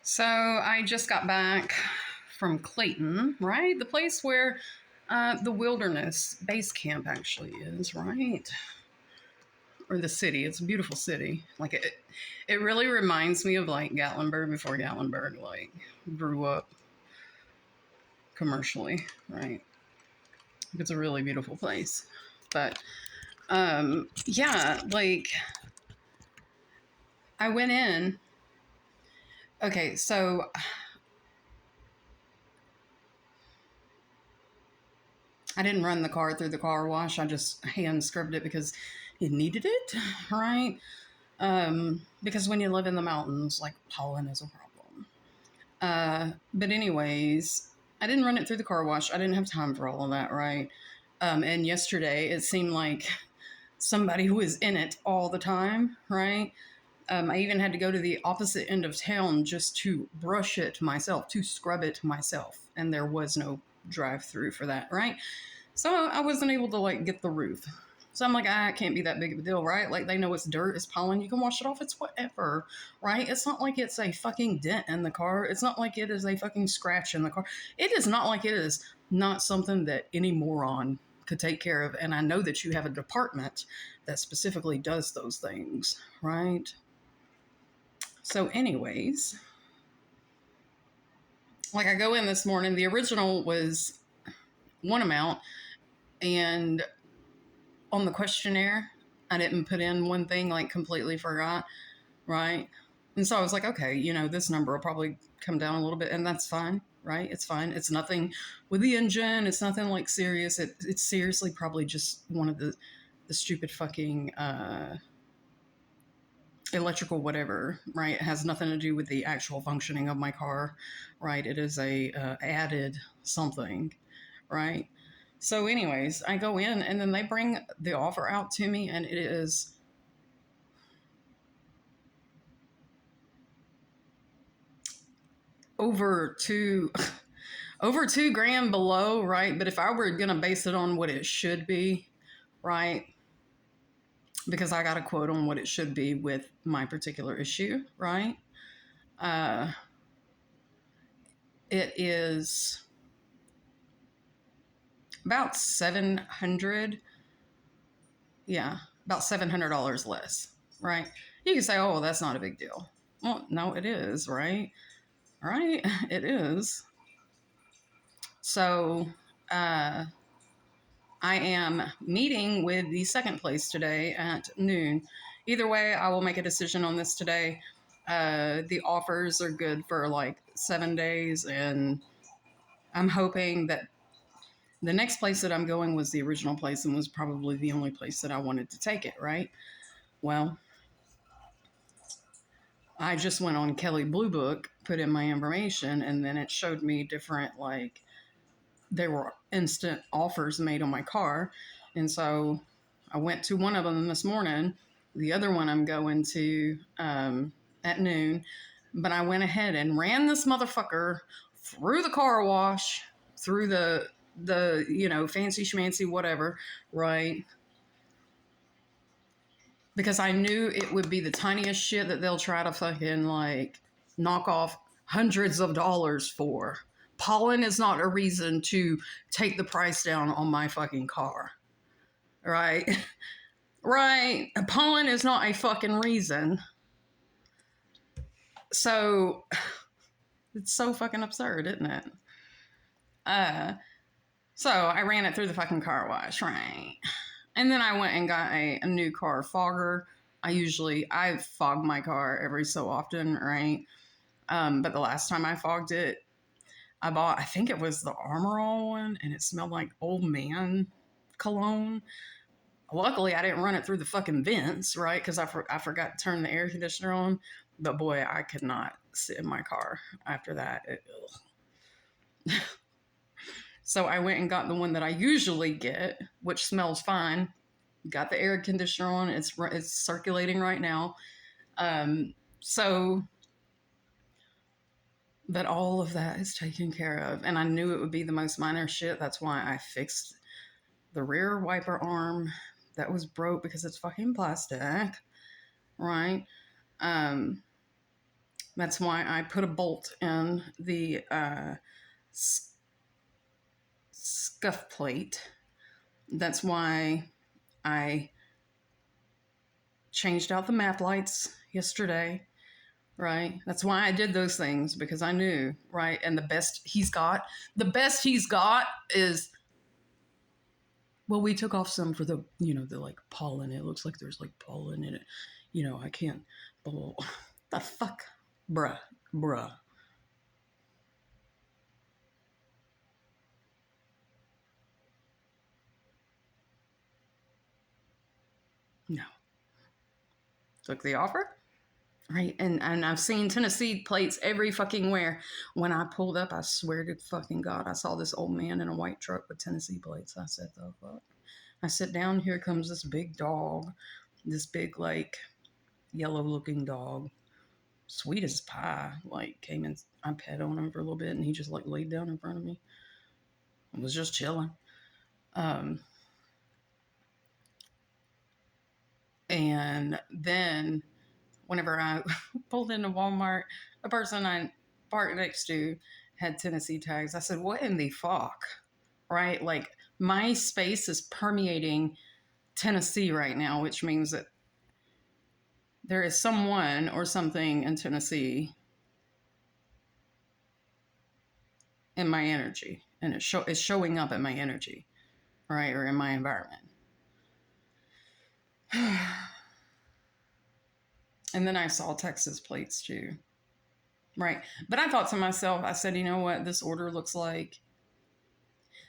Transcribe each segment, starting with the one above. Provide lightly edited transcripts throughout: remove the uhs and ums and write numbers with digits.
So I just got back from Clayton, right? The place where the wilderness base camp actually is, right? Or the city. It's a beautiful city. It really reminds me of like Gatlinburg before Gatlinburg like grew up commercially, right? It's a really beautiful place. But yeah, like I went in. Okay, so I didn't run the car through the car wash. I just hand scrubbed it because it needed it, right? Because when you live in the mountains, like pollen is a problem. But anyways, I didn't run it through the car wash. I didn't have time for all of that, right? And yesterday it seemed like somebody who was in it all the time, right? I even had to go to the opposite end of town just to brush it myself, to scrub it myself, and there was no drive-through for that, right? So I wasn't able to like get the roof. So I'm like, it can't be that big of a deal, right? Like they know it's dirt, it's pollen, you can wash it off, it's whatever, right? It's not like it's a fucking dent in the car. It's not like it is a fucking scratch in the car. It is not like it is not something that any moron could take care of. And I know that you have a department that specifically does those things, right? So, anyways, like I go in this morning, the original was one amount, and on the questionnaire, I didn't put in one thing, like completely forgot, right? And so I was like, okay, this number will probably come down a little bit, and that's fine, right? It's fine. It's nothing with the engine. It's nothing like serious. It's seriously probably just one of the stupid fucking electrical whatever, right? It has nothing to do with the actual functioning of my car, right? It is a added something, right? So, anyways, I go in and then they bring the offer out to me, and it is over two over 2 grand below, right? But if I were gonna base it on what it should be, right? Because I got a quote on what it should be with my particular issue, right? Uh, it is about 700, yeah, about $700 less, right? You can say, oh, that's not a big deal. Well, no, it is, right? Right? It is. So, uh, I am meeting with the second place today at noon. Either way, I will make a decision on this today. The offers are good for like 7 days, and I'm hoping that the next place that I'm going was the original place and was probably the only place that I wanted to take it, right? Well, I just went on Kelly Blue Book, put in my information, and then it showed me different, like, there were instant offers made on my car. And so I went to one of them this morning. The other one I'm going to at noon. But I went ahead and ran this motherfucker through the car wash, through the fancy schmancy whatever, right? Because I knew it would be the tiniest shit that they'll try to fucking like knock off hundreds of dollars for. Pollen is not a reason to take the price down on my fucking car. Right? Right. Pollen is not a fucking reason. So it's so fucking absurd, isn't it? So I ran it through the fucking car wash, right? And then I went and got a new car fogger. I fog my car every so often, right? But the last time I fogged it, I think it was the Armor All one, and it smelled like old man cologne. Luckily, I didn't run it through the fucking vents, right? Because I forgot to turn the air conditioner on. But boy, I could not sit in my car after that. So I went and got the one that I usually get, which smells fine. Got the air conditioner on. It's circulating right now. So that all of that is taken care of. And I knew it would be the most minor shit. That's why I fixed the rear wiper arm that was broke because it's fucking plastic, right? That's why I put a bolt in the scuff plate. That's why I changed out the map lights yesterday, right? That's why I did those things, because I knew, right? And the best he's got is, well, we took off some for the, the like pollen. It looks like there's like pollen in it. I can't, blah. The fuck? Bruh. No. Took the offer? Right. And I've seen Tennessee plates every fucking where. When I pulled up, I swear to fucking God, I saw this old man in a white truck with Tennessee plates. I said, the fuck? I sit down, here comes this big dog. This big, like, yellow looking dog. Sweet as pie. Like, came in, I pet on him for a little bit, and he just, like, laid down in front of me. I was just chilling. And then whenever I pulled into Walmart, a person I parked next to had Tennessee tags. I said, what in the fuck? Right? Like, my space is permeating Tennessee right now, which means that there is someone or something in Tennessee in my energy, and it's showing up in my energy, right? Or in my environment. And then I saw Texas plates too. Right. But I thought to myself, I said, you know what this order looks like?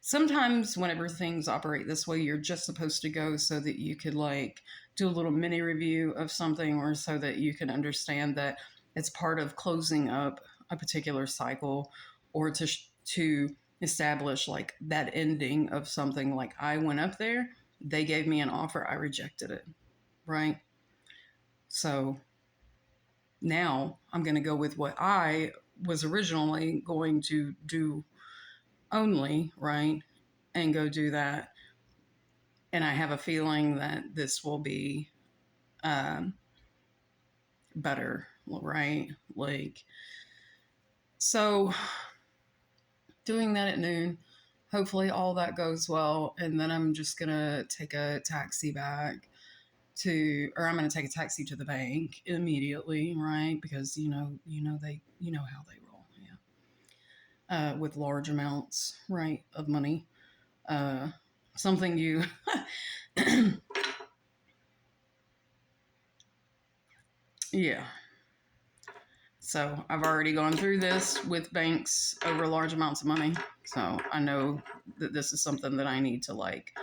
Sometimes whenever things operate this way, you're just supposed to go so that you could like do a little mini review of something, or so that you can understand that it's part of closing up a particular cycle, or to establish like that ending of something. Like, I went up there, they gave me an offer, I rejected it. Right. So now I'm going to go with what I was originally going to do only, right? And go do that. And I have a feeling that this will be better, right? Like, so doing that at noon, hopefully all that goes well. And then I'm just going to take a taxi back I'm going to take a taxi to the bank immediately, right? Because how they roll, yeah. With large amounts, right, of money. Something you, yeah. So I've already gone through this with banks over large amounts of money, so I know that this is something that I need to like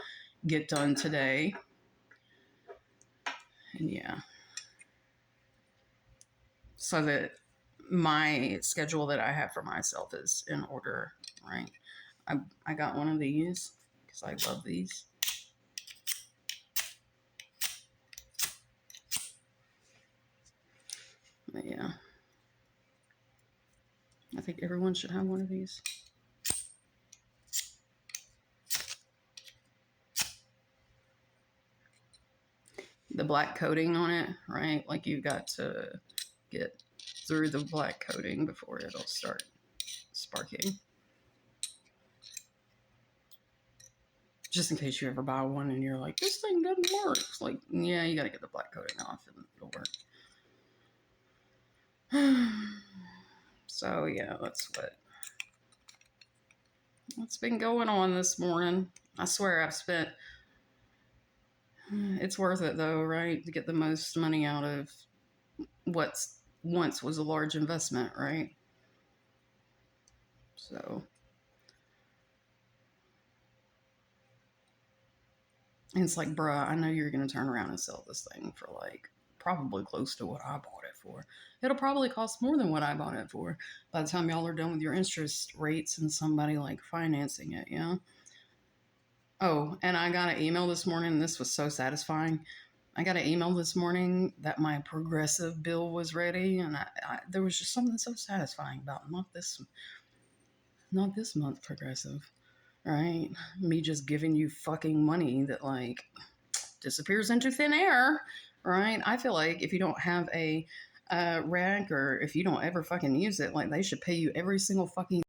get done today. And yeah. So that my schedule that I have for myself is in order, right? I got one of these because I love these. But yeah, I think everyone should have one of these. The black coating on it, right? Like, you got to get through the black coating before it'll start sparking. Just in case you ever buy one and you're like, this thing doesn't work. It's like, yeah, you got to get the black coating off and it'll work. So yeah, that's what's been going on this morning. I swear I've spent, it's worth it though, right? To get the most money out of what's once was a large investment, right? So, and it's like, bruh, I know you're going to turn around and sell this thing for like probably close to what I bought it for. It'll probably cost more than what I bought it for by the time y'all are done with your interest rates and somebody like financing it, yeah? Oh, and I got an email this morning. This was so satisfying. I got an email this morning that my progressive bill was ready, and there was just something so satisfying about not this month progressive, right? Me just giving you fucking money that like disappears into thin air, right? I feel like if you don't have a rag, or if you don't ever fucking use it, like they should pay you every single fucking